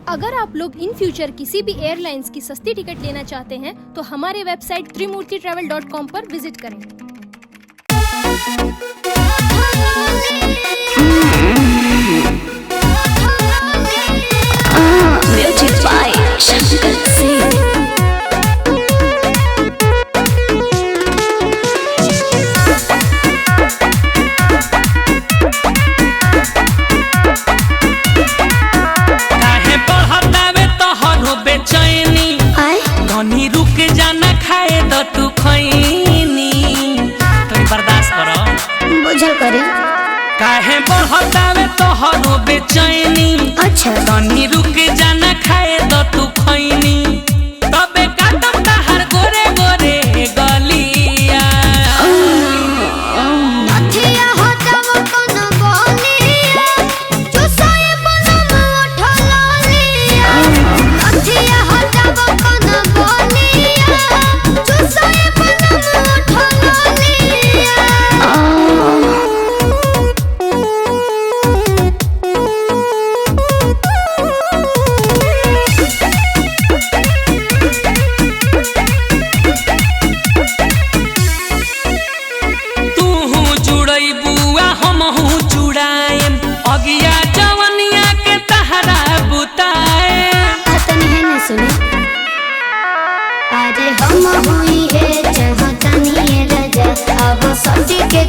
अगर आप लोग इन फ्यूचर किसी भी एयरलाइंस की सस्ती टिकट लेना चाहते हैं तो हमारे वेबसाइट trimurtitravel.com पर विजिट करें। Music by Shankar Singh. धनी रुक जाना खाए तो तू खैनी तो बर्दाश्त करो बुझल करे काहे बढ़तावे तोहरो बेचैनी। अच्छा धनी रुक जाना खाए तो तू खैनी तबे काटम ताहर गोरे गोरे गलिया नथिया हो जाव कोन बोलिया चुसाए बनम उठलिया नथिया हो जाव कोन बोलिया चुसाए बनम उठलिया। अगिया जवनिया के तहरा बुताए सुने अरे हम हुई है चाहतनी राजा अब सच्ची के